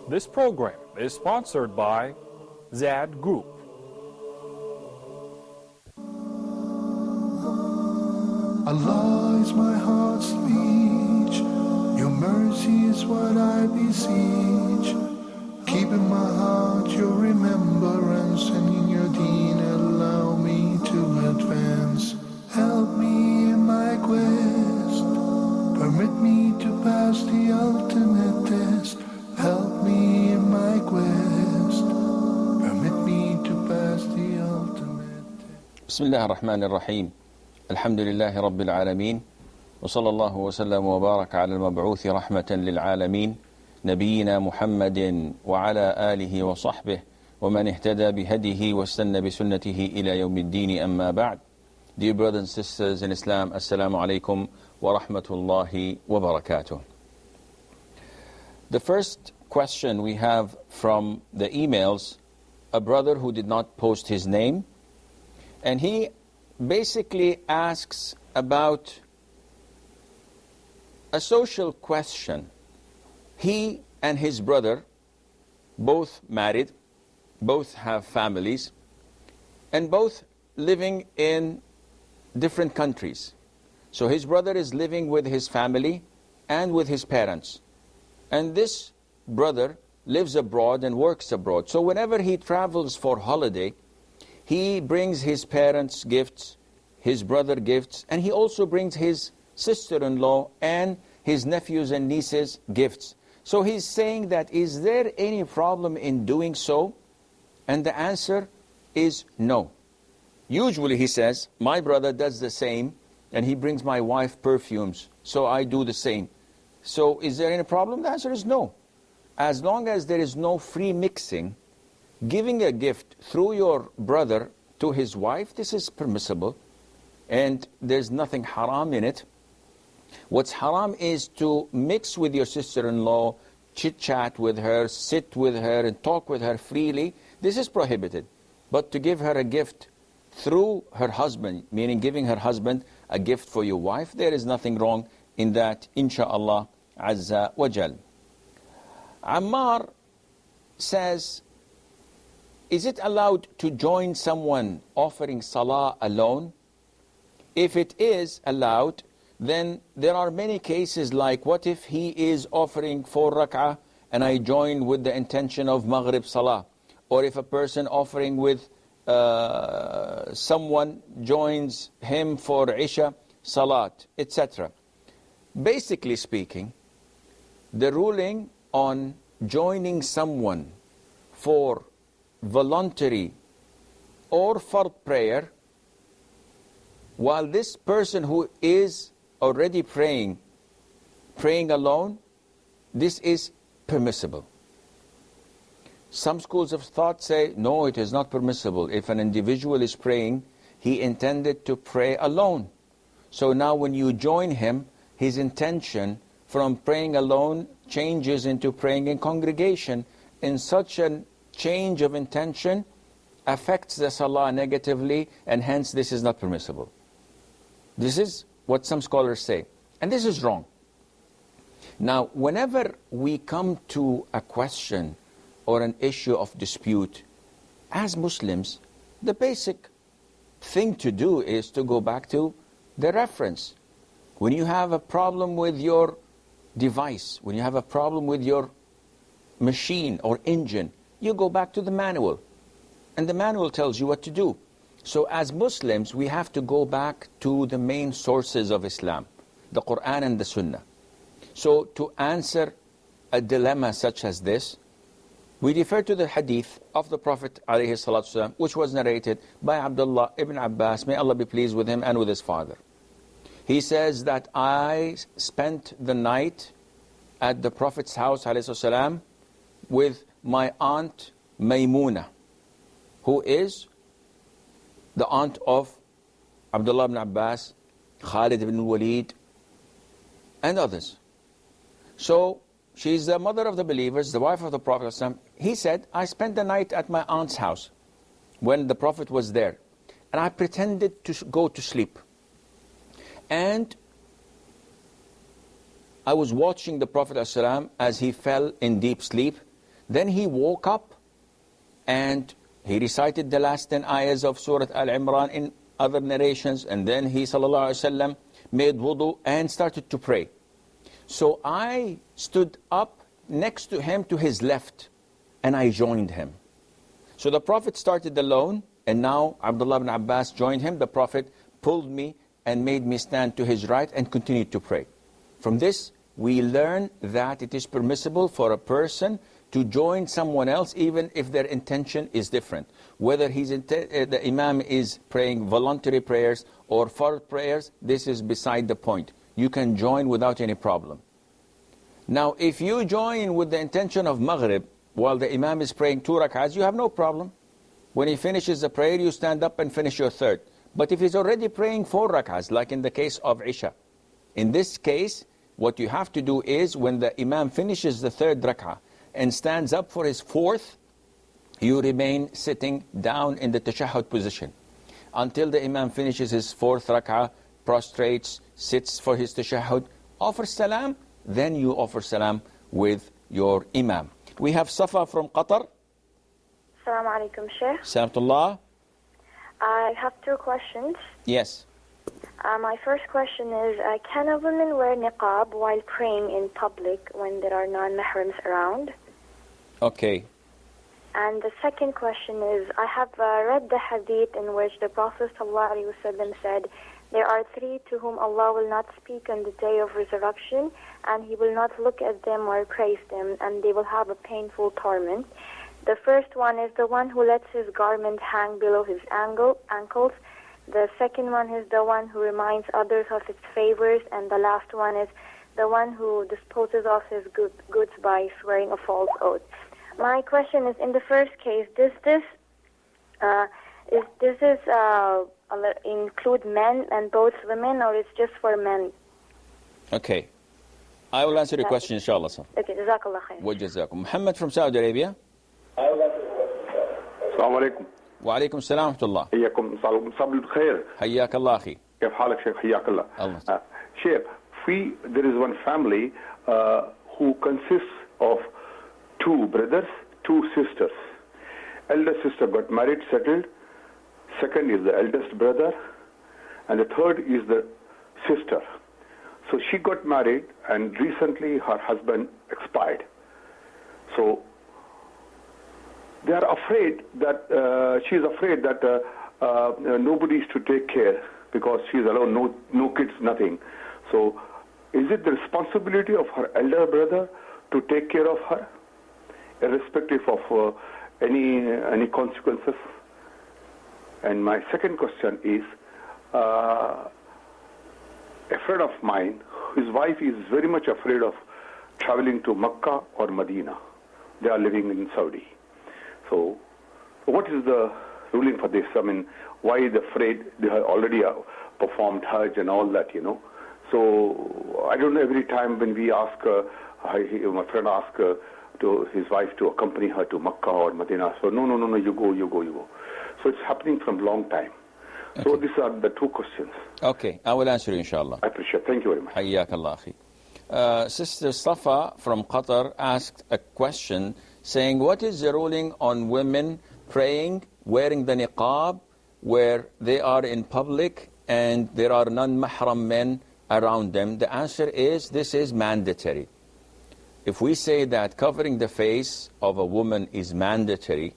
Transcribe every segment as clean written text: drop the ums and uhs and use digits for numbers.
This program is sponsored by Zad Group. Allah is my heart's speech, your mercy is what I beseech. Keep in my heart your remembrance, and in your deen allow me to advance. Help me in my quest, permit me to pass the ultimate test. Help me in my quest, permit me to pass the ultimate test. Bismillah ar-Rahman ar-Rahim. Alhamdulillahi Rabbil Alameen. Wa sallallahu wa sallam wa baraka ala al-mab'uthi rahmatan lil alameen. Nabiyyina Muhammadin wa ala alihi wa sahbihi wa man ihtada bihadihi wa istanna bi sunnatihi ila yawmiddin amma ba'd. Dear brothers and sisters in Islam, Assalamu alaikum wa rahmatullahi wa barakatuh. The first question we have from the emails, a brother who did not post his name, and he basically asks about a social question. He and his brother, both married, both have families, and both living in different countries. So his brother is living with his family and with his parents. And this brother lives abroad and works abroad. So whenever he travels for holiday, he brings his parents gifts, his brother gifts, and he also brings his sister-in-law and his nephews and nieces gifts. So he's saying that, is there any problem in doing so? And the answer is no. Usually he says, my brother does the same, and he brings my wife perfumes, so I do the same. So is there any problem? The answer is no. As long as there is no free mixing, giving a gift through your brother to his wife, this is permissible, and there's nothing haram in it. What's haram is to mix with your sister-in-law, chit-chat with her, sit with her, and talk with her freely. This is prohibited. But to give her a gift through her husband, meaning giving her husband a gift for your wife, there is nothing wrong in that, insha'Allah azza wa jal. Ammar says, is it allowed to join someone offering salah alone? If it is allowed, then there are many cases like, what if he is offering 4 rak'ah and I join with the intention of Maghrib salah? Or if a person offering with someone joins him for Isha salat, etc. Basically speaking, the ruling on joining someone for voluntary or fard prayer, while this person who is already praying alone, this is permissible. Some schools of thought say, no, it is not permissible. If an individual is praying, he intended to pray alone. So now when you join him, his intention from praying alone changes into praying in congregation. In such a change of intention affects the salah negatively, and hence this is not permissible. This is what some scholars say, and this is wrong. Now, whenever we come to a question or an issue of dispute, as Muslims, the basic thing to do is to go back to the reference. When you have a problem with your device, when you have a problem with your machine or engine, you go back to the manual, and the manual tells you what to do. So as Muslims, we have to go back to the main sources of Islam, the Quran and the Sunnah. So to answer a dilemma such as this, we refer to the hadith of the Prophet ﷺ, which was narrated by Abdullah ibn Abbas, may Allah be pleased with him and with his father. He says that I spent the night at the Prophet's house ﷺ with my aunt Maymuna, who is the aunt of Abdullah ibn Abbas, Khalid ibn Walid, and others. So she's the mother of the believers, the wife of the Prophet ﷺ. He said, I spent the night at my aunt's house when the Prophet was there, and I pretended to go to sleep. And I was watching the Prophet ﷺ as he fell in deep sleep. Then he woke up and he recited the last 10 ayahs of Surah Al-Imran in other narrations, and then he sallallahu alaihi wasallam made wudu and started to pray. So I stood up next to him to his left and I joined him. So the Prophet started alone, and now Abdullah ibn Abbas joined him. The Prophet pulled me and made me stand to his right and continued to pray. From this, we learn that it is permissible for a person to join someone else even if their intention is different. Whether the Imam is praying voluntary prayers or fard prayers, this is beside the point. You can join without any problem. Now, if you join with the intention of Maghrib while the Imam is praying 2 rak'ahs, you have no problem. When he finishes the prayer, you stand up and finish your third. But if he's already praying 4 rak'ahs, like in the case of Isha, in this case, what you have to do is when the Imam finishes the 3rd rak'ah and stands up for his 4th, you remain sitting down in the tashahhud position until the Imam finishes his 4th rak'ah, prostrates, sits for his tashahhud, offers salam, then you offer salam with your Imam. We have Safa from Qatar. Assalamu alaikum, Sheikh. Salamullah. I have 2 questions. Yes. My first question is, can a woman wear niqab while praying in public when there are non-mahrams around? Okay. And the second question is, I have read the hadith in which the Prophet ﷺ said, there are 3 to whom Allah will not speak on the day of resurrection, and He will not look at them or praise them, and they will have a painful torment. The first one is the one who lets his garment hang below his ankles. The second one is the one who reminds others of its favors, and the last one is the one who disposes of his goods by swearing a false oath. My question is, in the first case, does this include men and both women, or it's just for men? Okay. I will answer your question, inshallah. Okay, jazakallah khair. Wa jazakum. Muhammad from Saudi Arabia. السلام عليكم. وعليكم السلام ورحمة الله. حياكم صباح الخير. حياك الله أخي. كيف حالك شيخ؟ حياك الله. الله. Sheikh, there is one family who consists of 2 brothers, 2 sisters. Elder sister got married, settled. Second is the eldest brother, and the third is the sister. So she got married, and recently her husband expired. So they are afraid that she is afraid that nobody is to take care because she is alone, no kids, nothing. So is it the responsibility of her elder brother to take care of her, irrespective of any consequences? And my second question is, a friend of mine, his wife is very much afraid of traveling to Mecca or Medina. They are living in Saudi. So what is the ruling for this? I mean, why is afraid? They have already performed Hajj and all that, So I don't know, every time when we ask, my friend asks to his wife to accompany her to Mecca or Medina. So no, you go. So it's happening from long time. Okay. So these are the 2 questions. Okay, I will answer you, inshallah. I appreciate it. Thank you very much. حياك الله أخي. Sister Safa from Qatar asked a question saying, what is the ruling on women praying, wearing the niqab, where they are in public and there are non-mahram men around them? The answer is, this is mandatory. If we say that covering the face of a woman is mandatory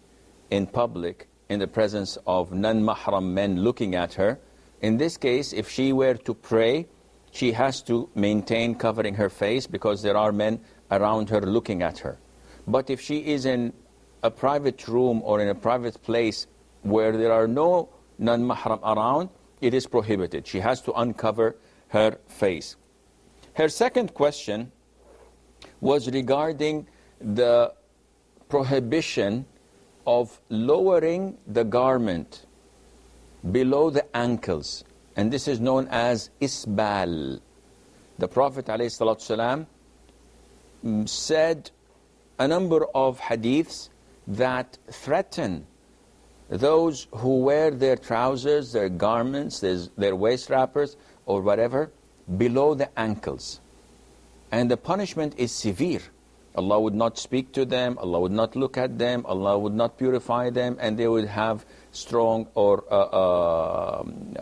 in public, in the presence of non-mahram men looking at her, in this case, if she were to pray, she has to maintain covering her face because there are men around her looking at her. But if she is in a private room or in a private place where there are no non-mahram around, it is prohibited. She has to uncover her face. Her second question was regarding the prohibition of lowering the garment below the ankles. And this is known as isbal. The Prophet ﷺ said a number of hadiths that threaten those who wear their trousers, their garments, their waist wrappers, or whatever, below the ankles. And the punishment is severe. Allah would not speak to them, Allah would not look at them, Allah would not purify them, and they would have strong or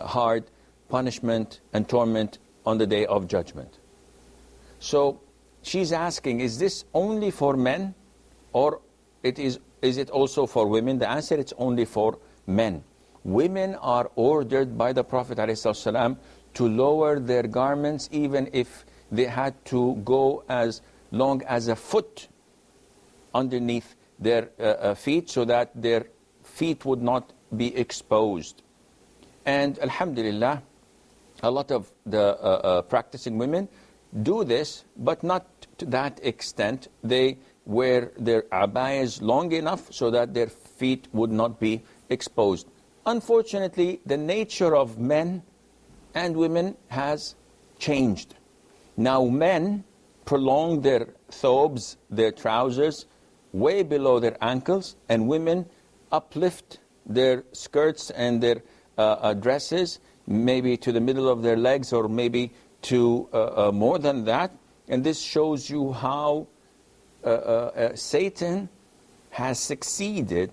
hard punishment and torment on the day of judgment. So she's asking, is this only for men, or is it also for women? The answer, it's only for men. Women are ordered by the Prophet ﷺ to lower their garments even if they had to go as long as a foot underneath their feet, so that their feet would not be exposed. And alhamdulillah, a lot of the practicing women do this, but not to that extent. They wear their abayas long enough so that their feet would not be exposed. Unfortunately, the nature of men and women has changed. Now men prolong their thobes, their trousers, way below their ankles, and women uplift their skirts and their dresses, maybe to the middle of their legs, or maybe to more than that. And this shows you how Satan has succeeded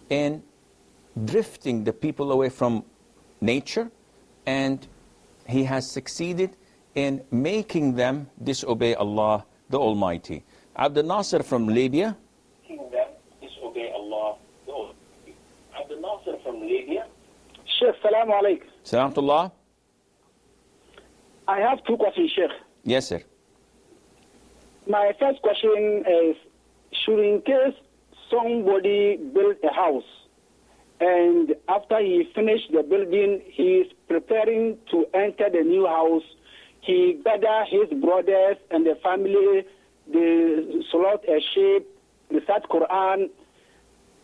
in drifting the people away from nature, and he has succeeded in making them disobey Allah the Almighty. Abdul Nasser from Libya. Disobey Allah the Almighty. Abdul Nasser from Libya. Sheikh, salaam alaikum. Salamullah. I have two questions, Sheikh. Yes, sir. My first question is, should in case somebody build a house, and after he finished the building, he is preparing to enter the new house, he gather his brothers and the family, they slaughter a sheep, recite Quran.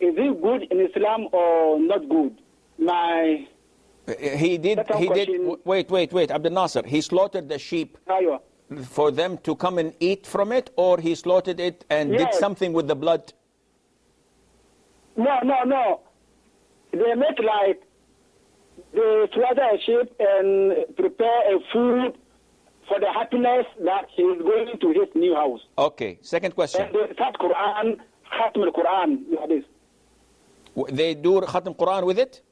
Is it good in Islam or not good? He did. Wait, Abdul Nasser. He slaughtered the sheep for them to come and eat from it, or he slaughtered it and did something with the blood? No. They make like, they slaughter a sheep and prepare a food for the happiness that he is going to his new house. Okay, second question. And they recite Quran, Khatm al-Quran, like this. They do Khatm Quran with it?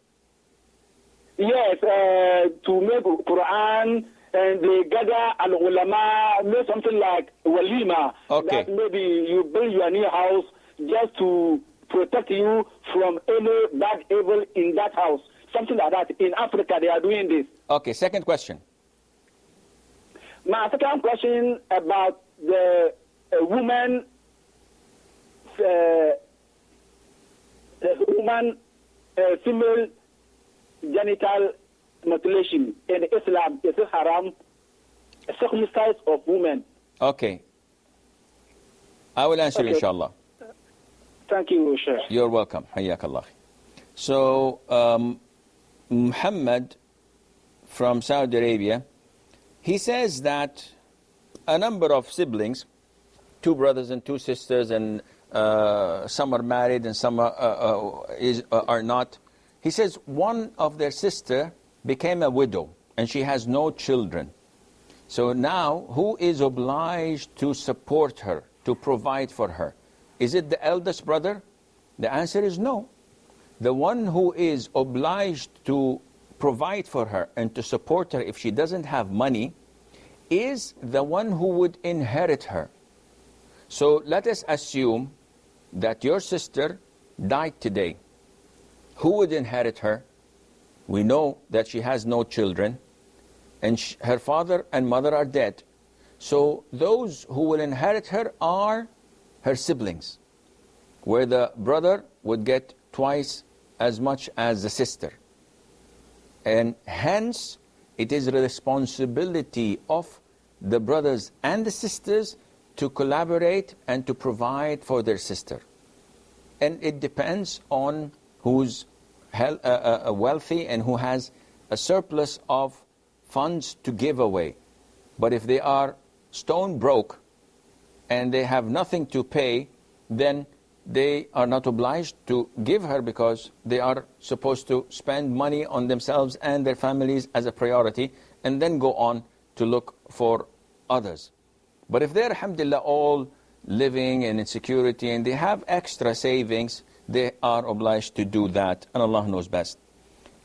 Yes, to make Quran, and they gather al-ulama, make something like walima. Okay. That maybe you build your new house just to protect you from any bad evil in that house. Something like that. In Africa, they are doing this. Okay, second question. My second question about the woman female genital mutilation in Islam. Is it haram? Circumcision of women. Okay. I will answer, inshallah. Thank you, Sheikh. You're welcome. Hayyakallah. So, Muhammad from Saudi Arabia, he says that a number of siblings, 2 brothers and 2 sisters, and some are married and some are not. He says one of their sister became a widow and she has no children. So now, who is obliged to support her, to provide for her? Is it the eldest brother? The answer is no. The one who is obliged to provide for her and to support her if she doesn't have money is the one who would inherit her. So let us assume that your sister died today. Who would inherit her? We know that she has no children, and her father and mother are dead. So those who will inherit her are her siblings, where the brother would get twice as much as the sister. And hence, it is the responsibility of the brothers and the sisters to collaborate and to provide for their sister. And it depends on who's wealthy and who has a surplus of funds to give away. But if they are stone broke and they have nothing to pay, then they are not obliged to give her, because they are supposed to spend money on themselves and their families as a priority, and then go on to look for others. But if they're, alhamdulillah, all living in insecurity and they have extra savings, they are obliged to do that, and Allah knows best.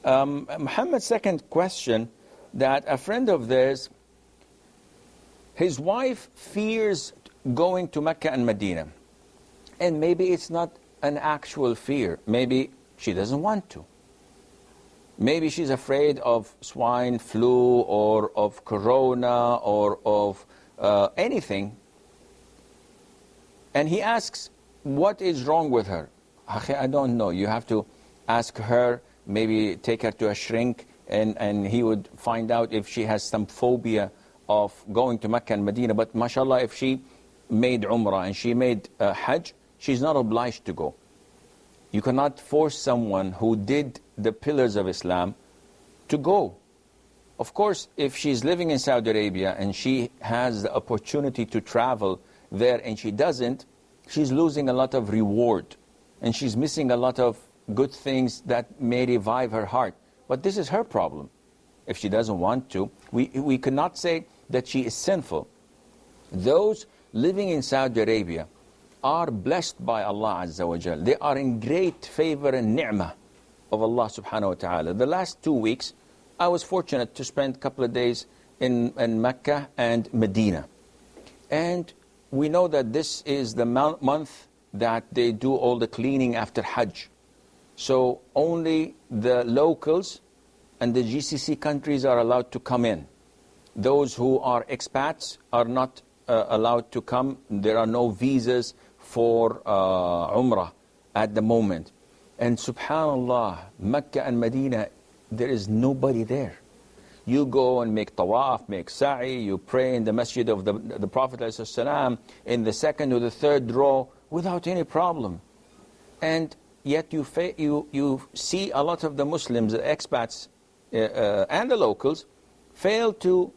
Muhammad's second question, that a friend of theirs, his wife fears going to Mecca and Medina. And maybe it's not an actual fear. Maybe she doesn't want to. Maybe she's afraid of swine flu or of corona or of anything. And he asks, what is wrong with her? I don't know. You have to ask her, maybe take her to a shrink, and he would find out if she has some phobia of going to Mecca and Medina. But mashallah, if she made Umrah and she made Hajj, she's not obliged to go. You cannot force someone who did the pillars of Islam to go. Of course, if she's living in Saudi Arabia and she has the opportunity to travel there and she doesn't, she's losing a lot of reward. And she's missing a lot of good things that may revive her heart. But this is her problem. If she doesn't want to, we cannot say that she is sinful. Those living in Saudi Arabia are blessed by Allah Azza wa Jal. They are in great favor and ni'mah of Allah subhanahu wa ta'ala. The last 2 weeks, I was fortunate to spend a couple of days in Mecca and Medina. And we know that this is the month that they do all the cleaning after Hajj. So only the locals and the GCC countries are allowed to come in. Those who are expats are not allowed to come. There are no visas for Umrah at the moment. And subhanallah, Mecca and Medina, there is nobody there. You go and make tawaf, make sa'i, you pray in the masjid of the Prophet ﷺ in the second or the third row without any problem. And yet you see a lot of the Muslims, the expats and the locals, fail to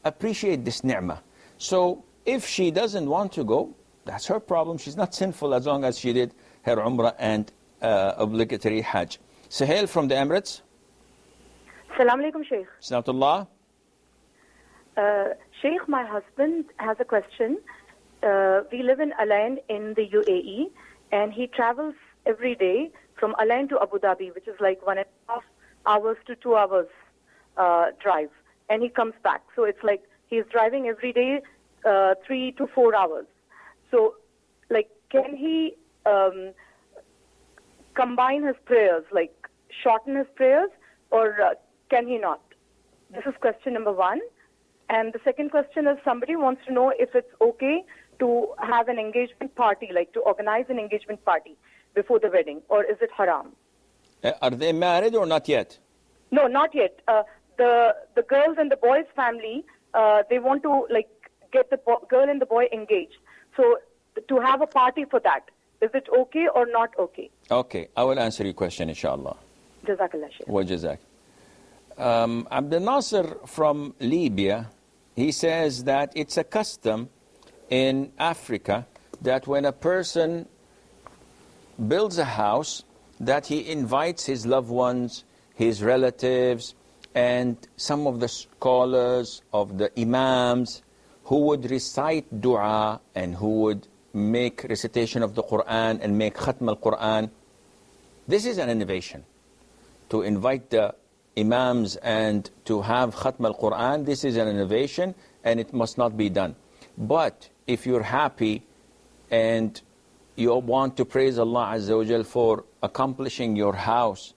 appreciate this ni'mah. So if she doesn't want to go, that's her problem. She's not sinful as long as she did her Umrah and obligatory Hajj. Sahel from the Emirates. Assalamu alaikum, Sheikh. Salamatullah. Sheikh, my husband has a question. We live in Al Ain in the UAE, and he travels every day from Al Ain to Abu Dhabi, which is like 1.5 hours to 2 hours drive, and he comes back. So it's like he's driving every day 3 to 4 hours. So, like, can he combine his prayers, like shorten his prayers, or can he not? This is question number one. And the second question is, somebody wants to know if it's okay to have an engagement party, like to organize an engagement party before the wedding, or is it haram? Are they married or not yet? No, not yet. The girls and the boy's family, they want to like get the girl and the boy engaged. So to have a party for that, is it okay or not okay? Okay, I will answer your question, inshallah. Jazakallah, Shaykh. Wa jazak. Abdel Nasser from Libya, he says that it's a custom in Africa that when a person builds a house, that he invites his loved ones, his relatives, and some of the scholars of the imams who would recite dua and who would make recitation of the Quran and make khatm al-Quran. This is an innovation. To invite the imams and to have khatm al-Quran, this is an innovation and it must not be done. But if you're happy and you want to praise Allah Azza wa Jal for accomplishing your house,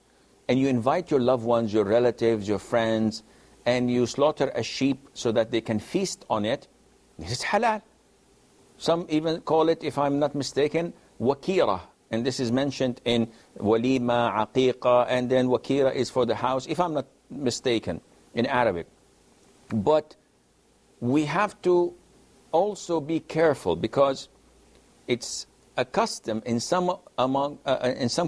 and you invite your loved ones, your relatives, your friends, and you slaughter a sheep so that they can feast on it, this is halal. Some even call it, if I'm not mistaken, wakira. And this is mentioned in walima, aqiqa, and then wakira is for the house, if I'm not mistaken, in Arabic. But we have to also be careful, because it's a custom in some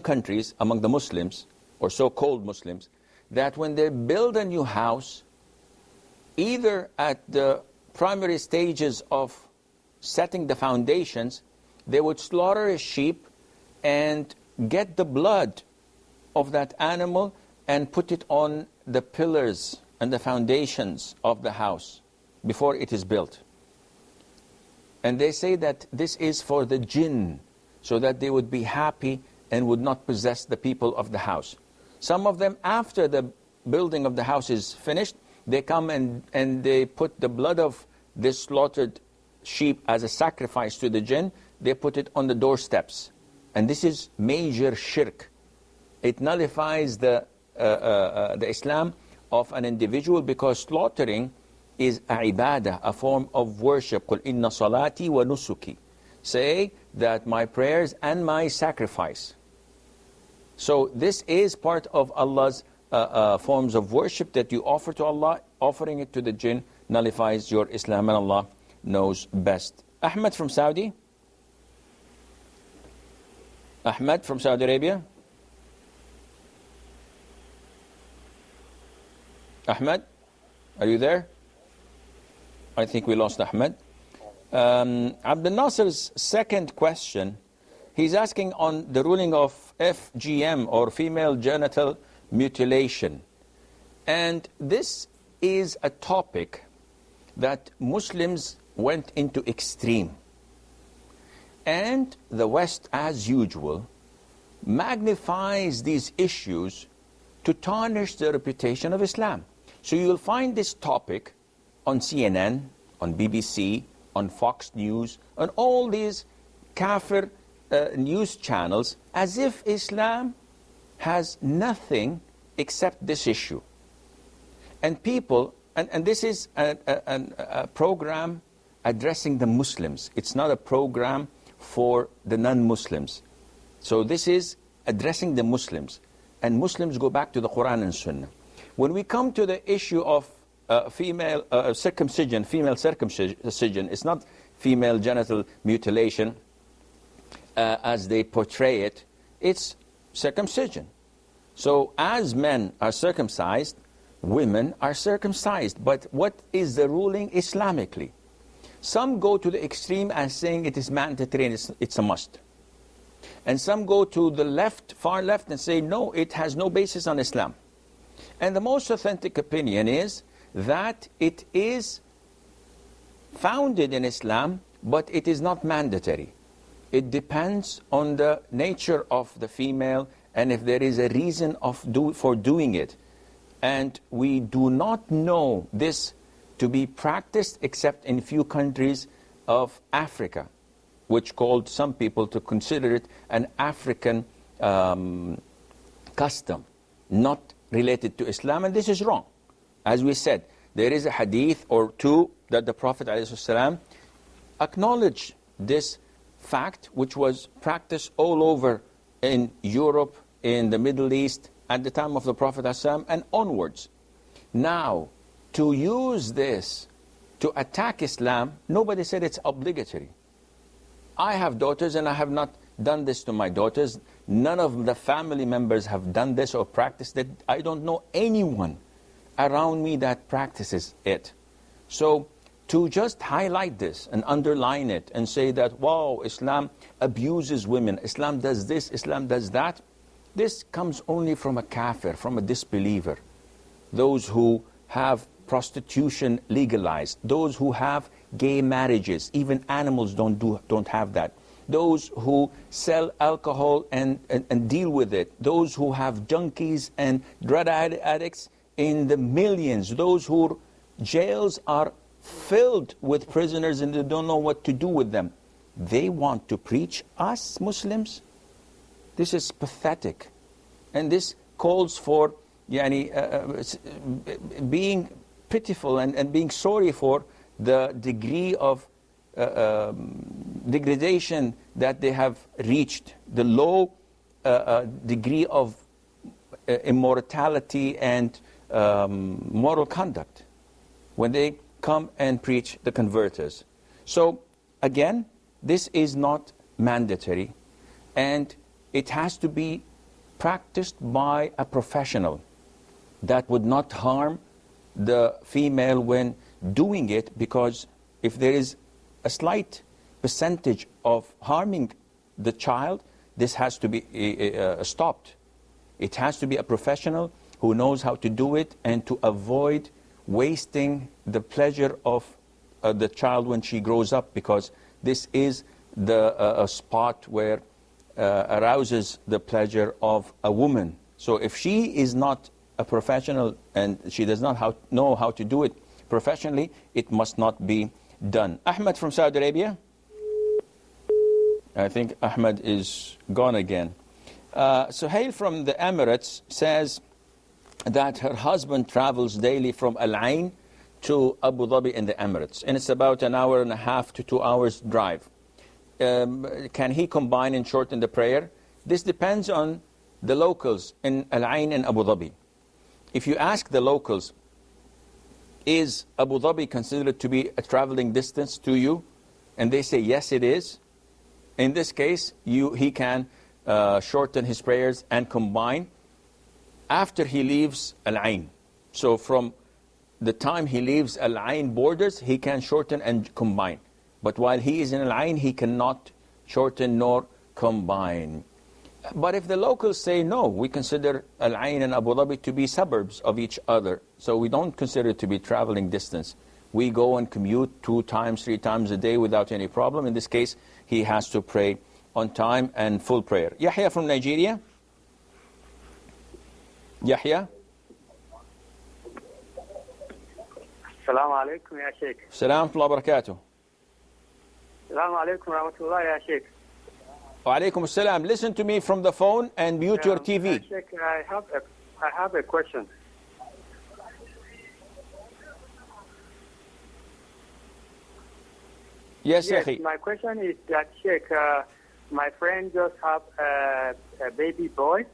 countries among the Muslims, or so-called Muslims, that when they build a new house, either at the primary stages of setting the foundations, they would slaughter a sheep and get the blood of that animal and put it on the pillars and the foundations of the house before it is built. And they say that this is for the jinn, so that they would be happy and would not possess the people of the house. Some of them, after the building of the house is finished, they come and they put the blood of this slaughtered sheep as a sacrifice to the jinn. They put it on the doorsteps. And this is major shirk. It nullifies the Islam of an individual, because slaughtering is a ibadah, a form of worship. قُلْ إِنَّ صَلَاتِي وَنُسُكِي. Say that my prayers and my sacrifice. So this is part of Allah's forms of worship that you offer to Allah. Offering it to the jinn nullifies your Islam, and Allah knows best. Ahmed from Saudi. Ahmed from Saudi Arabia. Ahmed, are you there? I think we lost Ahmed. Abdul Nasser's second question, he's asking on the ruling of FGM, or female genital mutilation. And this is a topic that Muslims went into extreme. And the West, as usual, magnifies these issues to tarnish the reputation of Islam. So you'll find this topic on CNN, on BBC, on Fox News, on all these kafir news channels, as if Islam has nothing except this issue. And people, and this is a program addressing the Muslims. It's not a program for the non-Muslims. So this is addressing the Muslims. And Muslims go back to the Quran and Sunnah. When we come to the issue of female circumcision, it's not female genital mutilation as they portray it, it's circumcision. So as men are circumcised, women are circumcised. But what is the ruling Islamically? Some go to the extreme as saying it is mandatory and it's a must. And some go to the left, far left, and say no, it has no basis on Islam. And the most authentic opinion is that it is founded in Islam, but it is not mandatory. It depends on the nature of the female and if there is a reason for doing it. And we do not know this to be practiced except in few countries of Africa, which called some people to consider it an African custom, not related to Islam, and this is wrong. As we said, there is a hadith or two that the Prophet ﷺ acknowledged this fact, which was practiced all over in Europe, in the Middle East, at the time of the Prophet ﷺ and onwards. Now, to use this to attack Islam, nobody said it's obligatory. I have daughters and I have not done this to my daughters. None of the family members have done this or practiced it. I don't know anyone around me that practices it. So to just highlight this and underline it and say that, wow, Islam abuses women, Islam does this, Islam does that, this comes only from a kafir, from a disbeliever. Those who have prostitution legalized, those who have gay marriages, even animals don't have that. Those who sell alcohol and deal with it, those who have junkies and drug addicts in the millions, those who jails are filled with prisoners and they don't know what to do with them. They want to preach us Muslims? This is pathetic. And this calls for being pitiful and being sorry for the degree of degradation that they have reached, the low degree of immorality and moral conduct when they come and preach the converters. So again, this is not mandatory, and it has to be practiced by a professional that would not harm the female when doing it, because if there is a slight percentage of harming the child, this has to be stopped. It has to be a professional who knows how to do it and to avoid wasting the pleasure of the child when she grows up, because this is the a spot where arouses the pleasure of a woman. So if she is not a professional and she does not know how to do it professionally, it must not be done. Ahmed from Saudi Arabia. I think Ahmed is gone again. Suhail from the Emirates says that her husband travels daily from Al Ain to Abu Dhabi in the Emirates, and it's about an hour and a half to 2 hours drive. Can he combine and shorten the prayer? This depends on the locals in Al Ain and Abu Dhabi. If you ask the locals, is Abu Dhabi considered to be a traveling distance to you? And they say, yes, it is. In this case, he can shorten his prayers and combine after he leaves Al Ain. So from the time he leaves Al Ain borders, he can shorten and combine. But while he is in Al Ain, he cannot shorten nor combine. But if the locals say, no, we consider Al Ain and Abu Dhabi to be suburbs of each other, so we don't consider it to be traveling distance. We go and commute 2 times, 3 times a day without any problem. In this case, he has to pray on time and full prayer. Yahya from Nigeria. Yahya. Assalamu alaikum, ya Sheikh. Salam wa barakatuh. Assalamu alaikum wa rahmatullah, ya Sheikh. Wa alaikum assalam. Listen to me from the phone and mute your TV. Sheikh, I have a question. Yes, yes, Akhi. my question is that, Sheikh, my friend just have a baby boy.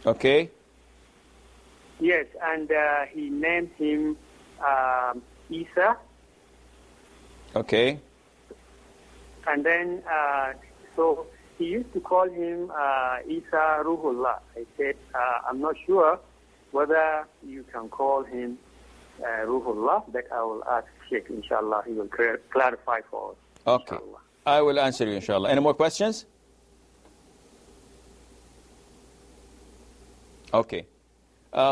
Okay. Yes, and he named him Isa. Okay. And then, so he used to call him Isa Ruhullah. I said, I'm not sure whether you can call him Ruhullah, but I will ask Sheikh, inshallah. He will clarify for us. Okay. Inshallah. I will answer you, inshallah. Any more questions? Okay.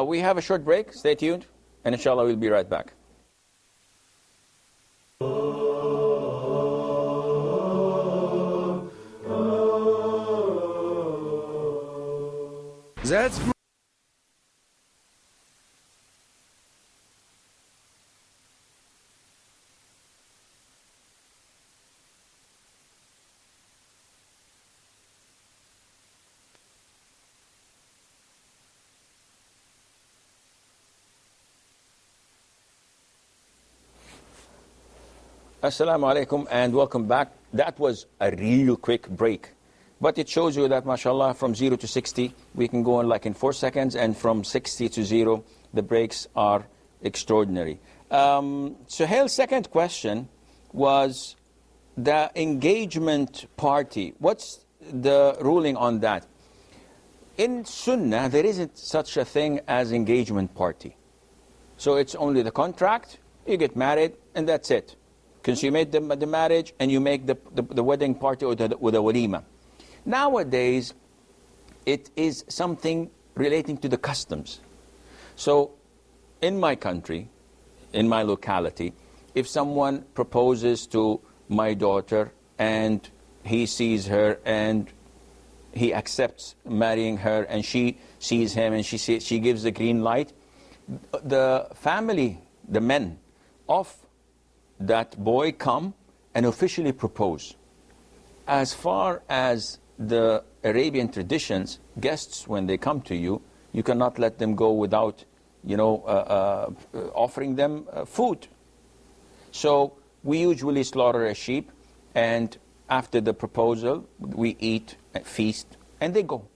We have a short break. Stay tuned. And inshallah, we'll be right back. That's Assalamu alaikum and welcome back. That was a real quick break. But it shows you that, mashallah, from 0 to 60, we can go on like in 4 seconds, and from 60 to 0, the breaks are extraordinary. Suhail's second question was the engagement party. What's the ruling on that? In Sunnah, there isn't such a thing as engagement party. So it's only the contract, you get married, and that's it. Consummate the marriage, and you make the wedding party with a walima. Nowadays, it is something relating to the customs. So, in my country, in my locality, if someone proposes to my daughter and he sees her and he accepts marrying her and she sees him and she gives the green light, the family, the men of that boy come and officially propose. As far as the Arabian traditions, guests, when they come to you, you cannot let them go without, offering them food. So we usually slaughter a sheep, and after the proposal, we eat, feast, and they go.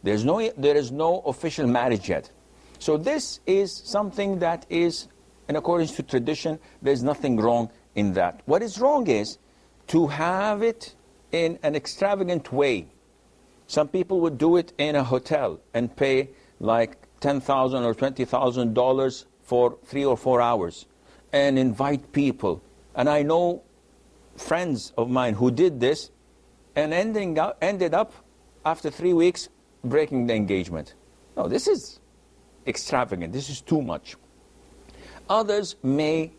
There is no official marriage yet. So this is something that is, in accordance to tradition, there's nothing wrong in that. What is wrong is to have it in an extravagant way. Some people would do it in a hotel and pay like $10,000 or $20,000 for 3 or 4 hours and invite people. And I know friends of mine who did this and ended up after 3 weeks breaking the engagement. No, this is extravagant. This is too much. Others may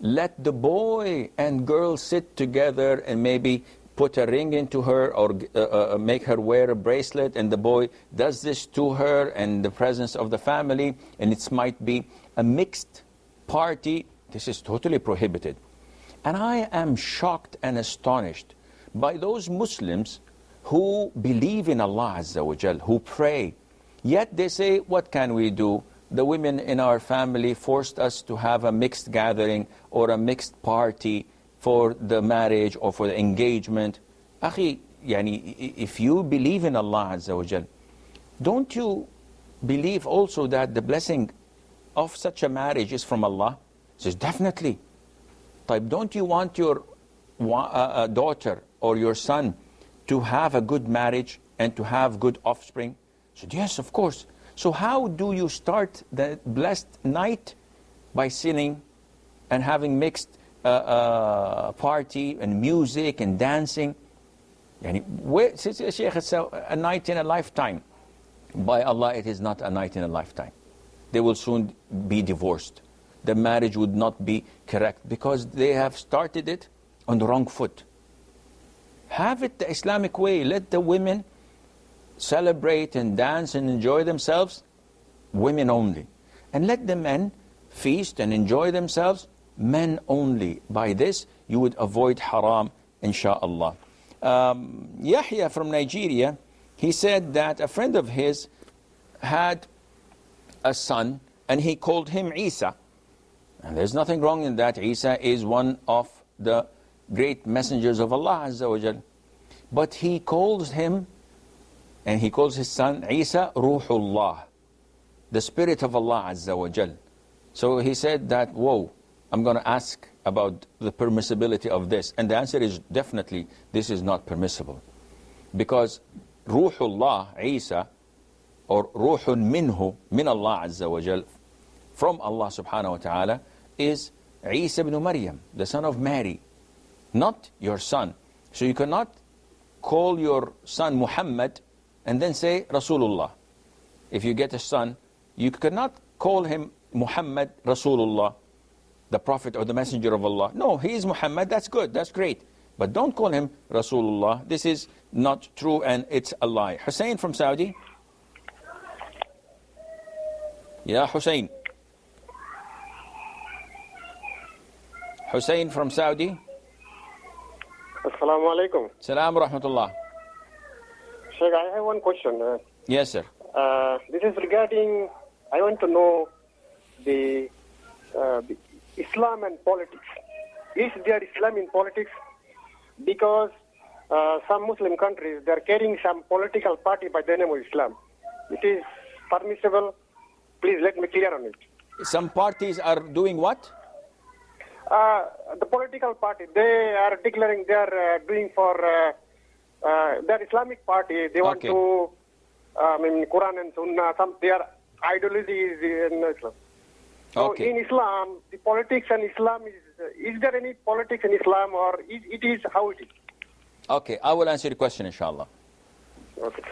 Let the boy and girl sit together and maybe put a ring into her or make her wear a bracelet, and the boy does this to her in the presence of the family, and it might be a mixed party. This is totally prohibited. And I am shocked and astonished by those Muslims who believe in Allah Azza wa Jal, who pray, yet they say, what can we do? The women in our family forced us to have a mixed gathering or a mixed party for the marriage or for the engagement. Akhi, yani, if you believe in Allah Azza wa Jal, don't you believe also that the blessing of such a marriage is from Allah? He says, definitely. Don't you want your daughter or your son to have a good marriage and to have good offspring? He said, yes, of course. So how do you start the blessed night? By sinning and having mixed party and music and dancing. Shaykh, it's a night in a lifetime. By Allah, it is not a night in a lifetime. They will soon be divorced. The marriage would not be correct because they have started it on the wrong foot. Have it the Islamic way. Let the women celebrate and dance and enjoy themselves, women only. And let the men feast and enjoy themselves, men only. By this, you would avoid haram, insha'Allah. Yahya from Nigeria, he said that a friend of his had a son and he called him Isa. And there's nothing wrong in that. Isa is one of the great messengers of Allah Azza wa Jal. But he calls him, and he calls his son Isa Ruhullah, the Spirit of Allah Azza wa Jal. So he said that, whoa, I'm going to ask about the permissibility of this. And the answer is definitely, this is not permissible. Because Ruhullah, Isa, or Ruhun minhu, min Allah Azza wa Jal, from Allah subhanahu wa ta'ala, is Isa ibn Maryam, the son of Mary, not your son. So you cannot call your son Muhammad and then say Rasulullah. If you get a son, you cannot call him Muhammad Rasulullah, the prophet or the messenger of Allah. No, he is Muhammad, that's good, that's great. But don't call him Rasulullah. This is not true and it's a lie. Hussein from Saudi. Yeah, Hussein. Hussein from Saudi. Assalamu alaikum. Salam rahmatullah. Sheikh, I have one question. Yes, sir. This is regarding, I want to know the Islam and politics. Is there Islam in politics? Because some Muslim countries, they are carrying some political party by the name of Islam. It is permissible. Please let me clear on it. Some parties are doing what? The political party, they are declaring they are doing for their Islamic party. They want to, Quran and Sunnah, their ideology is in Islam. So in Islam, the politics and Islam, is there any politics in Islam or it is how it is? Okay, I will answer your question, inshallah. Okay.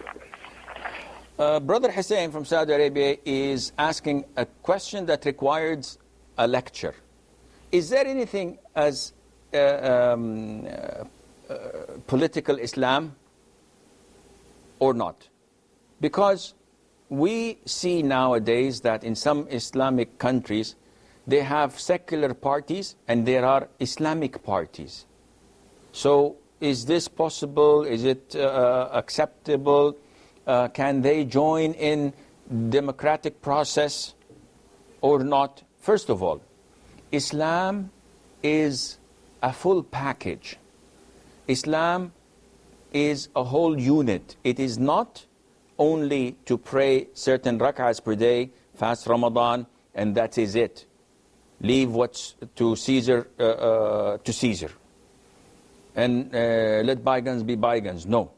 Brother Hussein from Saudi Arabia is asking a question that requires a lecture. Is there anything as political Islam or not? Because we see nowadays that in some Islamic countries, they have secular parties and there are Islamic parties. So is this possible? Is it acceptable? Can they join in democratic process or not? First of all, Islam is a full package. Islam is a whole unit. It is not only to pray certain rak'ahs per day, fast Ramadan, and that is it. Leave what's to Caesar to Caesar. And let bygones be bygones. No.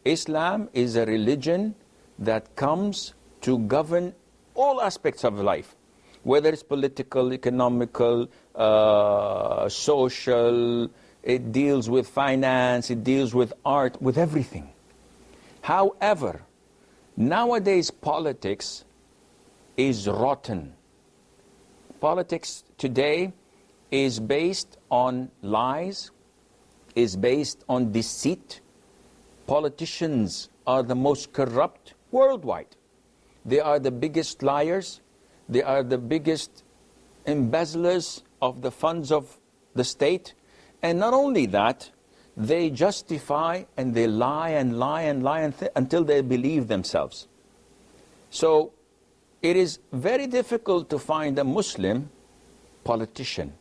Islam is a religion that comes to govern all aspects of life, whether it's political, economical, social, it deals with finance, it deals with art, with everything. However, nowadays politics is rotten. Politics today is based on lies, is based on deceit. Politicians are the most corrupt worldwide. They are the biggest liars. They are the biggest embezzlers of the funds of the state. And not only that, they justify and they lie and lie and lie until they believe themselves. So it is very difficult to find a Muslim politician.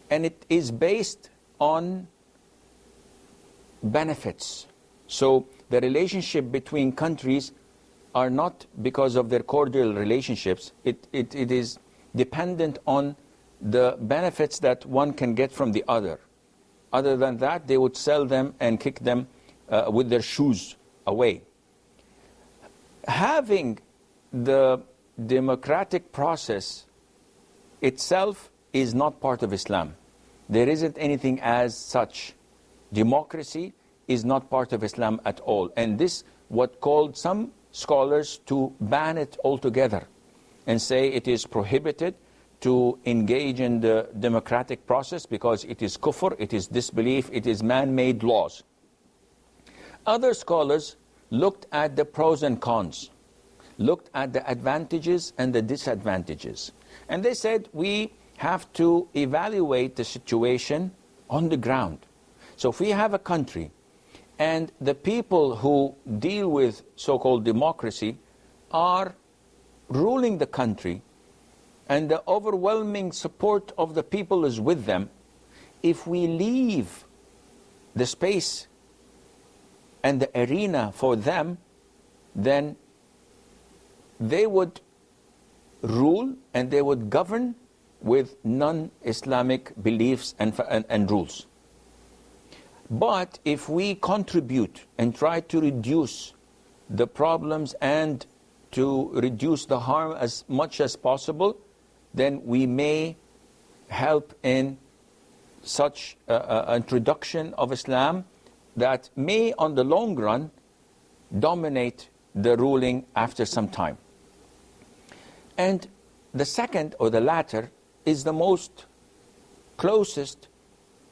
And it is based on benefits. So the relationship between countries are not because of their cordial relationships. It is dependent on the benefits that one can get from the other. Other than that, they would sell them and kick them with their shoes away. Having the democratic process itself is not part of Islam. There isn't anything as such. Democracy is not part of Islam at all. And this what called some scholars to ban it altogether and say it is prohibited to engage in the democratic process because it is kufr, it is disbelief, it is man-made laws. Other scholars looked at the pros and cons, looked at the advantages and the disadvantages. And they said we have to evaluate the situation on the ground. So if we have a country and the people who deal with so-called democracy are ruling the country and the overwhelming support of the people is with them, if we leave the space and the arena for them, then they would rule and they would govern with non-Islamic beliefs and rules. But if we contribute and try to reduce the problems and to reduce the harm as much as possible, then we may help in such introduction of Islam that may on the long run dominate the ruling after some time. And the second or the latter is the most closest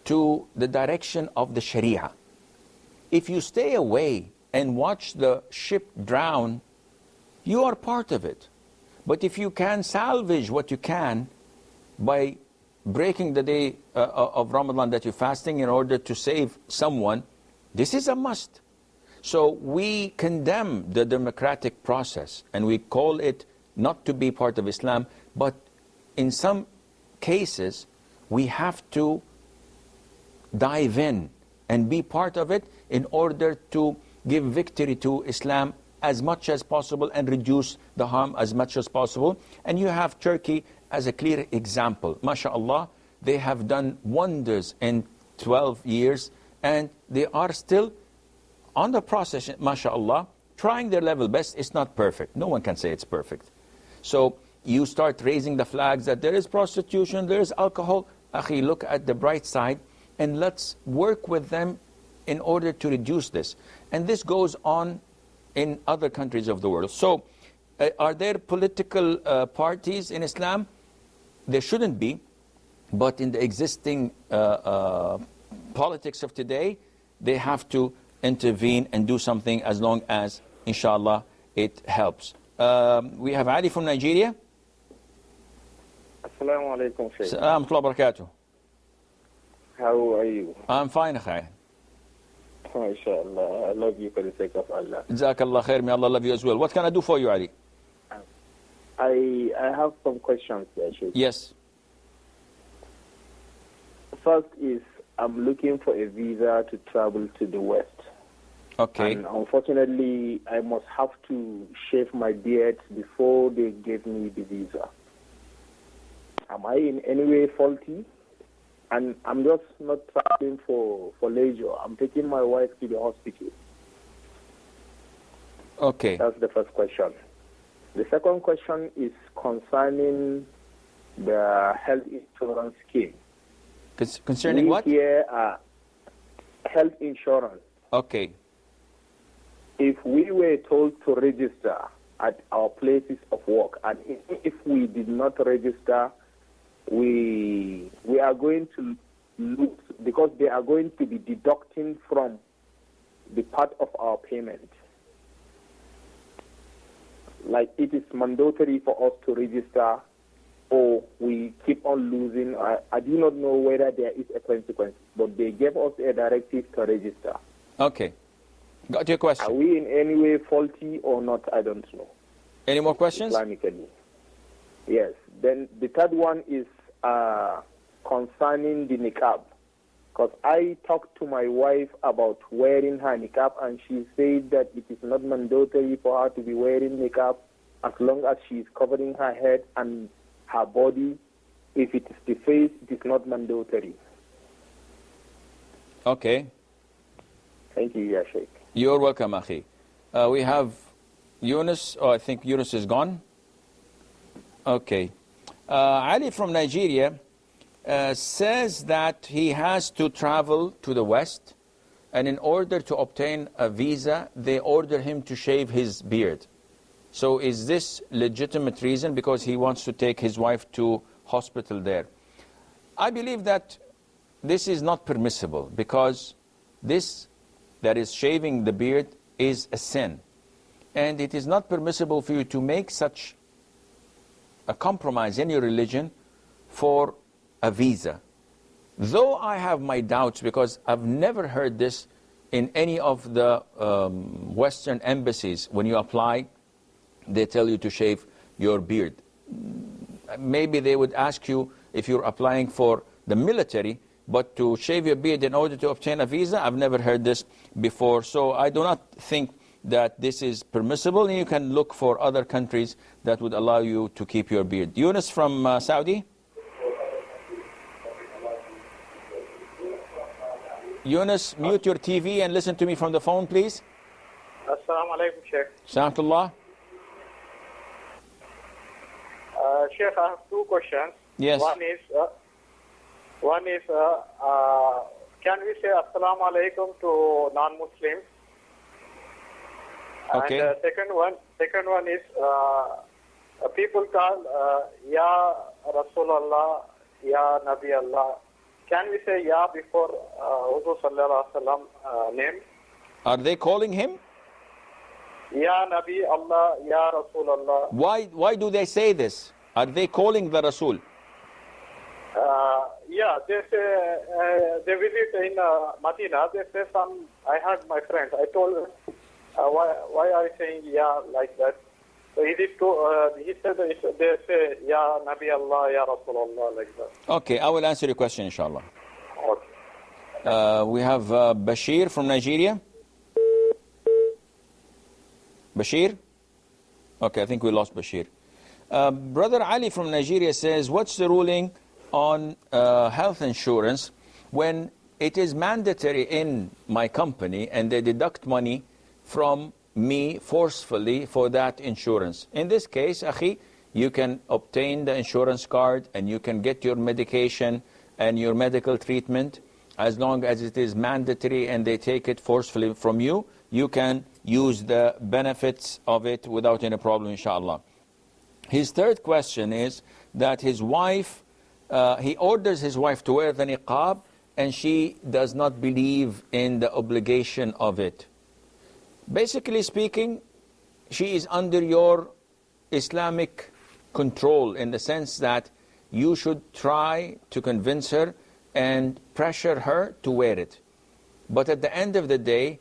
to the direction of the Sharia. If you stay away and watch the ship drown, you are part of it. But if you can salvage what you can by breaking the day of Ramadan that you're fasting in order to save someone, this is a must. So we condemn the democratic process and we call it not to be part of Islam, but in some cases we have to dive in and be part of it in order to give victory to Islam as much as possible and reduce the harm as much as possible. And you have Turkey as a clear example. MashaAllah, they have done wonders in 12 years and they are still on the process, MashaAllah, trying their level best. It's not perfect. No one can say it's perfect. So you start raising the flags that there is prostitution, there is alcohol. Akhi, look at the bright side and let's work with them in order to reduce this. And this goes on in other countries of the world. So are there political parties in Islam? There shouldn't be, but in the existing politics of today, they have to intervene and do something as long as, inshallah, it helps. We have Ali from Nigeria. Assalamu alaikum, Shaykh. Assalamu alaikum. How are you? I'm fine, Khair. MashaAllah, I love you for the sake of Allah. Jazakallah khair, may Allah love you as well. What can I do for you, Ali? I have some questions there, Shaykh. Yes. First is, I'm looking for a visa to travel to the West. Okay. And unfortunately, I must have to shave my beard before they give me the visa. Am I in any way faulty? And I'm just not traveling for leisure. I'm taking my wife to the hospital. Okay. That's the first question. The second question is concerning the health insurance scheme. Concerning what? Here, health insurance. Okay. If we were told to register at our places of work, and if we did not register, we are going to lose because they are going to be deducting from the part of our payment. Like it is mandatory for us to register, or we keep on losing. I do not know whether there is a consequence, but they gave us a directive to register. Okay. Got your question. Are we in any way faulty or not? I don't know. Any more questions? Islamically. Yes. Then the third one is concerning the niqab. Because I talked to my wife about wearing her niqab, and she said that it is not mandatory for her to be wearing niqab as long as she is covering her head and her body. If it is the face, it is not mandatory. Okay. Thank you, Ya Sheikh. You're welcome, Akhi. We have Yunus. Oh, I think Yunus is gone. Okay. Ali from Nigeria says that he has to travel to the West, and in order to obtain a visa, they order him to shave his beard. So is this legitimate reason because he wants to take his wife to hospital there? I believe that this is not permissible because this, that is shaving the beard, is a sin. And it is not permissible for you to make such a compromise in your religion for a visa. Though I have my doubts because I've never heard this in any of the Western embassies. When you apply, they tell you to shave your beard. Maybe they would ask you if you're applying for the military, but to shave your beard in order to obtain a visa, I've never heard this before. So I do not think that this is permissible, and you can look for other countries that would allow you to keep your beard. Yunus from Saudi? Yunus, mute your TV and listen to me from the phone, please. Assalamu alaikum, Sheikh. Salamullah. Sheikh, I have two questions. Yes. One is, can we say Assalamu alaikum to non-Muslims? Okay. And second one is, people call Ya Rasulallah, Ya Nabi Allah. Can we say Ya before Huda sallallahu alaihi wasallam name? Are they calling him? Ya Nabi Allah, Ya Rasulallah. Why do they say this? Are they calling the Rasul? Yeah, they say, they visit in Medina. They say I had my friends. I told them, why are you saying Ya like that? So he said, they say Ya Nabi Allah, Ya Rasulullah, like that. Okay, I will answer your question, inshallah. Okay. We have Bashir from Nigeria. Bashir? Okay, I think we lost Bashir. Brother Ali from Nigeria says, what's the ruling on health insurance when it is mandatory in my company and they deduct money from me forcefully for that insurance? In this case, Akhi, you can obtain the insurance card and you can get your medication and your medical treatment. As long as it is mandatory and they take it forcefully from you, you can use the benefits of it without any problem, inshallah. His third question is that his wife, he orders his wife to wear the niqab and she does not believe in the obligation of it. Basically speaking, she is under your Islamic control in the sense that you should try to convince her and pressure her to wear it. But at the end of the day,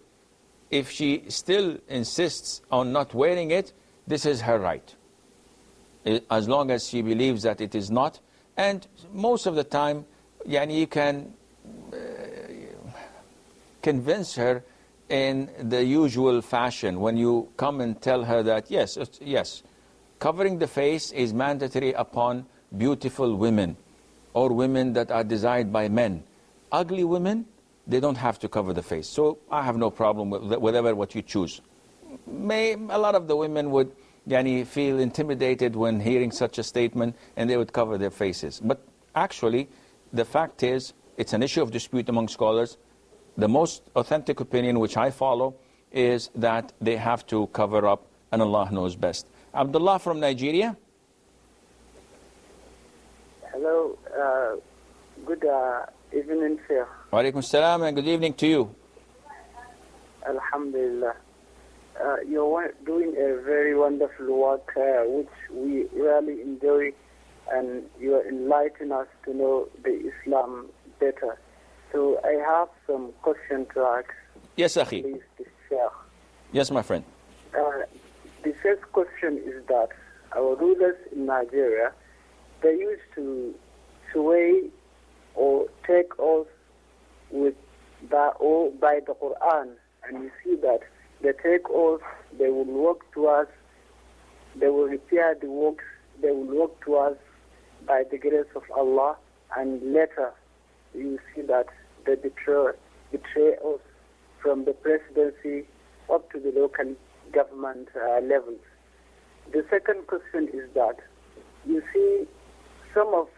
if she still insists on not wearing it, this is her right, as long as she believes that it is not. And most of the time, you can convince her in the usual fashion when you come and tell her that yes, covering the face is mandatory upon beautiful women or women that are desired by men. Ugly women, they don't have to cover the face. So I have no problem with whatever what you choose. A lot of the women would feel intimidated when hearing such a statement and they would cover their faces. But actually, the fact is, it's an issue of dispute among scholars. The most authentic opinion, which I follow, is that they have to cover up, and Allah knows best. Abdullah from Nigeria. Hello. Good evening, Sheikh. Wa alaikum salam and good evening to you. Alhamdulillah. You're doing a very wonderful work, which we really enjoy, and you enlighten us to know the Islam better. So I have some questions to ask. Yes, Akhi. Please, the Sheikh. Yes, my friend. The first question is that our rulers in Nigeria, they used to sway or take oath with by the Quran, and you see that they take oath, they will work to us, they will repair the works, they will work to us by the grace of Allah, and later you see that they betray us from the presidency up to the local government levels. The second question is that you see some of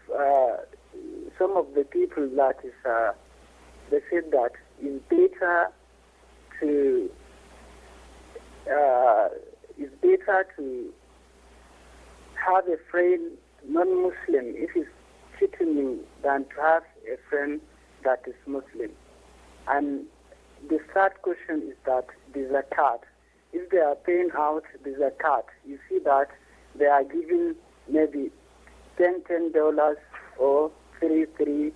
the people that is they said that it's better to have a friend non-Muslim if he's cheating you than to have a friend that is Muslim. And the third question is that the zakat. If they are paying out the zakat, you see that they are giving maybe $10 or $3.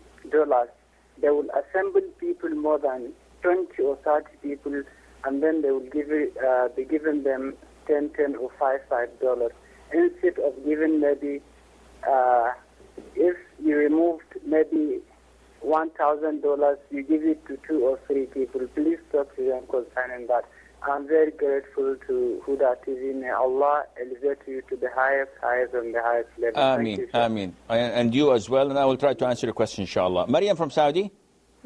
They will assemble people more than 20 or 30 people, and then they will be giving them $10 or $5 instead of giving maybe if you removed maybe $1,000, you give it to 2 or 3 people. Please talk to them concerning that. I'm very grateful to Huda TV. May Allah elevate you to the highest and the highest level. Ameen, Ameen. And you as well, and I will try to answer your question, inshallah. Maryam from Saudi?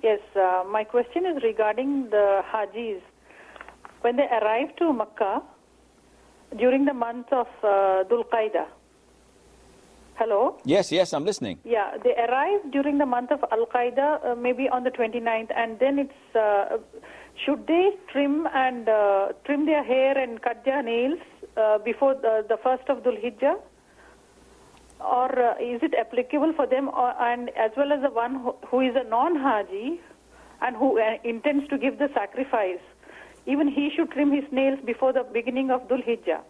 Yes, my question is regarding the Hajis. When they arrive to Makkah during the month of Dhul Qaidah. Hello? Yes, I'm listening. Yeah, they arrive during the month of Al-Qaeda, maybe on the 29th, and then it's, should they trim their hair and cut their nails before the 1st of Dhul Hijjah? Or is it applicable for them, and as well as the one who is a non-Haji and who intends to give the sacrifice, even he should trim his nails before the beginning of Dhul Hijjah.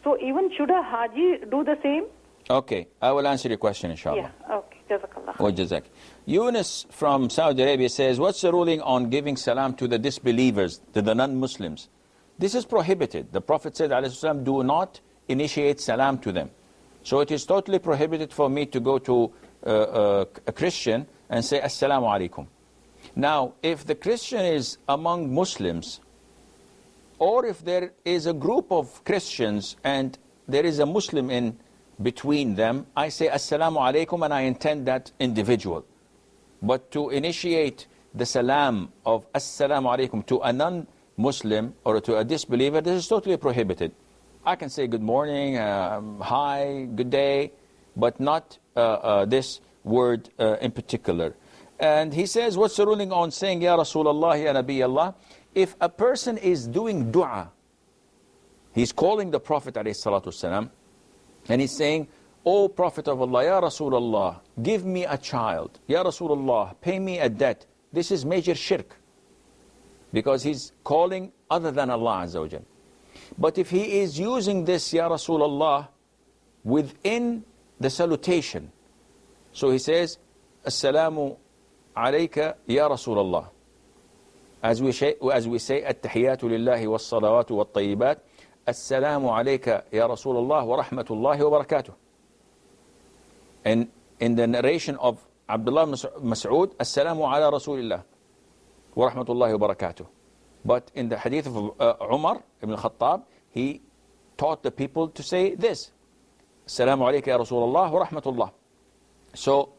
So even should a Haji do the same? Okay, I will answer your question, inshallah. Yeah, okay. Jazakallah. Wa jazak. Yunus from Saudi Arabia says, what's the ruling on giving salam to the disbelievers, to the non-Muslims? This is prohibited. The Prophet said, ﷺ, do not initiate salam to them. So it is totally prohibited for me to go to a Christian and say, Assalamu alaikum. Now, if the Christian is among Muslims, or if there is a group of Christians and there is a Muslim in between them, I say Assalamu alaikum and I intend that individual. But to initiate the salam of Assalamu alaikum to a non-Muslim or to a disbeliever, this is totally prohibited. I can say good morning, hi, good day, but not this word in particular. And he says, what's the ruling on saying Ya Rasulullah, Ya Nabi Allah? If a person is doing dua, he's calling the Prophet ﷺ, and he's saying, O Prophet of Allah, Ya Rasulullah, give me a child. Ya Rasulullah, pay me a debt. This is major shirk. Because he's calling other than Allah Azza wa Jal. But if he is using this, Ya Rasulullah, within the salutation, so he says, Assalamu alayka Ya Rasulullah. As we say, At-Tahiyatu lillahi was-salawatu wat-tayyibat. Assalamu alayka ya Rasulullah wa rahmatullahi wa barakatuh. And in the narration of Abdullah Mas'ud, Assalamu ala Rasulillah wa rahmatullahi wa barakatuh. But in the hadith of Umar ibn al-Khattab, he taught the people to say this. Assalamu alayka ya Rasulullah wa rahmatullah. So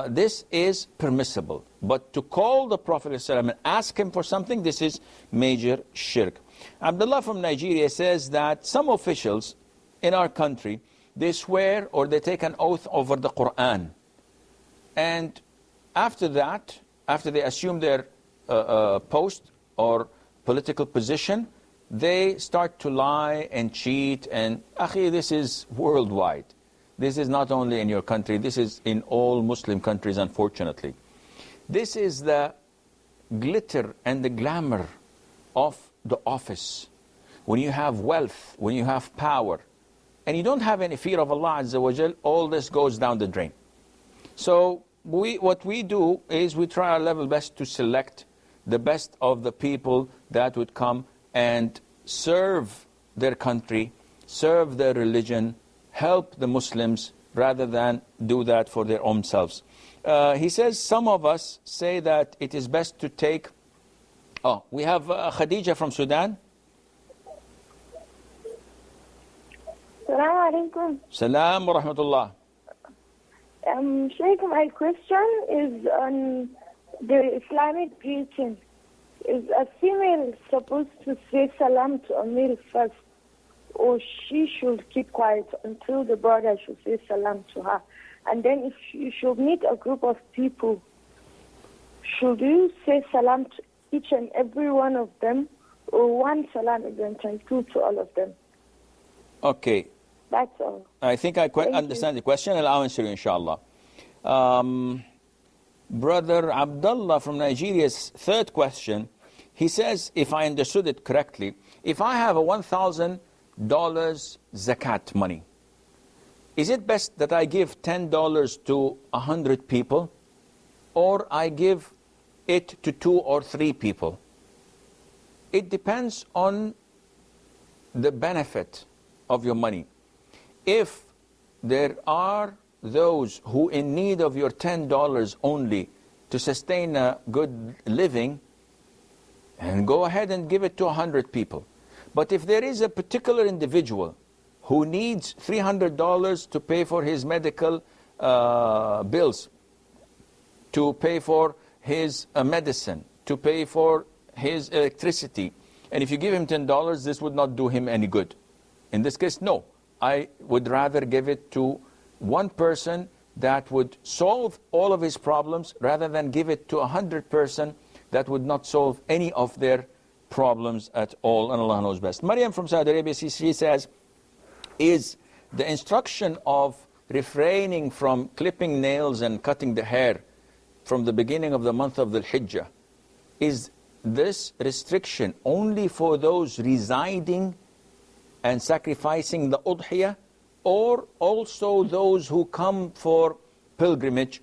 this is permissible. But to call the Prophet ﷺ and ask him for something, this is major shirk. Abdullah from Nigeria says that some officials in our country, they swear or they take an oath over the Quran. And after that, after they assume their post or political position, they start to lie and cheat. And, akhi, this is worldwide. This is not only in your country, this is in all Muslim countries, unfortunately. This is the glitter and the glamour of the office. When you have wealth, when you have power, and you don't have any fear of Allah Azza wa Jal, all this goes down the drain. So what we do is we try our level best to select the best of the people that would come and serve their country, serve their religion, help the Muslims, rather than do that for their own selves. He says some of us say that it is best to take... Oh, we have Khadija from Sudan. Assalamu alaikum. Salam wa rahmatullah. Sheikh, my question is on the Islamic greeting. Is a female supposed to say salam to a male first, or she should keep quiet until the brother should say salam to her? And then if you should meet a group of people, should you say salam to each and every one of them, or one salam is entitled to all of them? Okay. That's all. I think I understand the question, and I'll answer you, inshallah. Brother Abdullah from Nigeria's third question, he says, if I understood it correctly, if I have a $1,000 zakat money, is it best that I give $10 to 100 people, or I give it to 2 or 3 people? It depends on the benefit of your money. If there are those who in need of your $10 only to sustain a good living, and go ahead and give it to 100 people. But if there is a particular individual who needs $300 to pay for his medical bills, to pay for his medicine, to pay for his electricity, and if you give him $10, this would not do him any good. In this case, no. I would rather give it to one person that would solve all of his problems, rather than give it to 100 person that would not solve any of their problems at all, and Allah knows best. Maryam from Saudi Arabia, she says, is the instruction of refraining from clipping nails and cutting the hair from the beginning of the month of the Hijjah, is this restriction only for those residing and sacrificing the udhiyah, or also those who come for pilgrimage?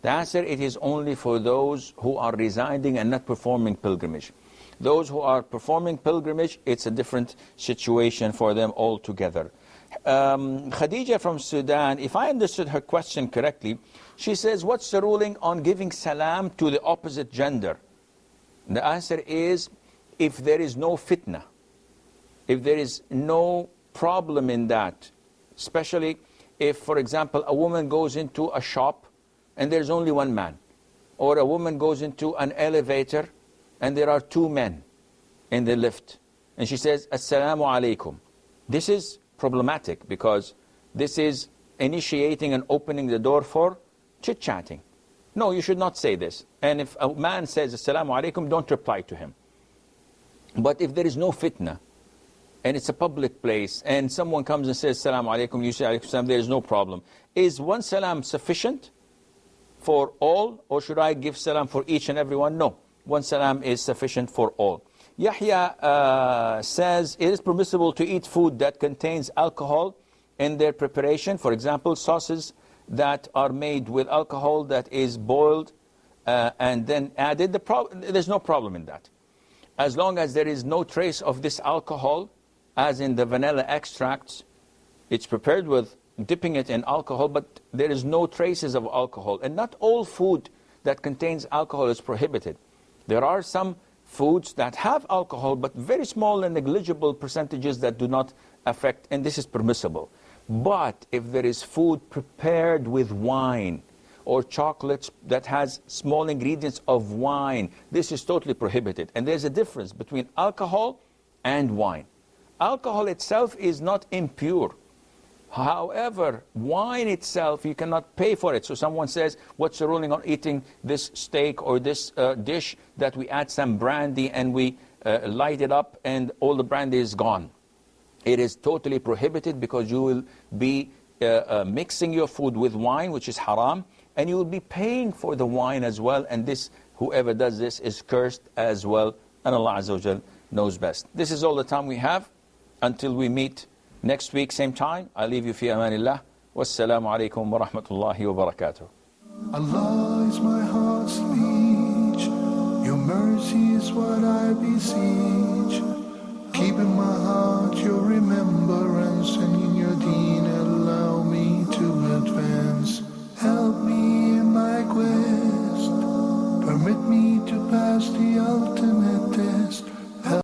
The answer, it is only for those who are residing and not performing pilgrimage. Those who are performing pilgrimage, it's a different situation for them altogether. Khadija from Sudan, if I understood her question correctly, she says, what's the ruling on giving salam to the opposite gender? The answer is, if there is no fitna, if there is no problem in that, especially if, for example, a woman goes into a shop and there's only one man, or a woman goes into an elevator and there are 2 men in the lift, and she says, Assalamu alaikum. This is problematic, because this is initiating and opening the door for chit-chatting. No, you should not say this. And if a man says, Assalamu alaikum, don't reply to him. But if there is no fitna, and it's a public place, and someone comes and says, Assalamu alaikum, you say, alaikum salam, there is no problem. Is one salam sufficient for all, or should I give salam for each and every one? No, one salam is sufficient for all. Yahya says, it is permissible to eat food that contains alcohol in their preparation. For example, sauces that are made with alcohol that is boiled and then added. There's no problem in that. As long as there is no trace of this alcohol, as in the vanilla extracts, it's prepared with dipping it in alcohol, but there is no traces of alcohol. And not all food that contains alcohol is prohibited. There are some foods that have alcohol, but very small and negligible percentages that do not affect, and this is permissible. But if there is food prepared with wine, or chocolates that has small ingredients of wine, this is totally prohibited. And there's a difference between alcohol and wine. Alcohol itself is not impure. However, wine itself, you cannot pay for it. So someone says, what's the ruling on eating this steak or this dish that we add some brandy and we light it up and all the brandy is gone? It is totally prohibited, because you will be mixing your food with wine, which is haram, and you will be paying for the wine as well, and this, whoever does this is cursed as well, and Allah Azza wa Jal knows best. This is all the time we have. Until we meet next week, same time, I leave you fi amanillah. Wassalamu alaikum wa rahmatullahi wa barakatuh. Allah is my heart's liege, your mercy is what I beseech.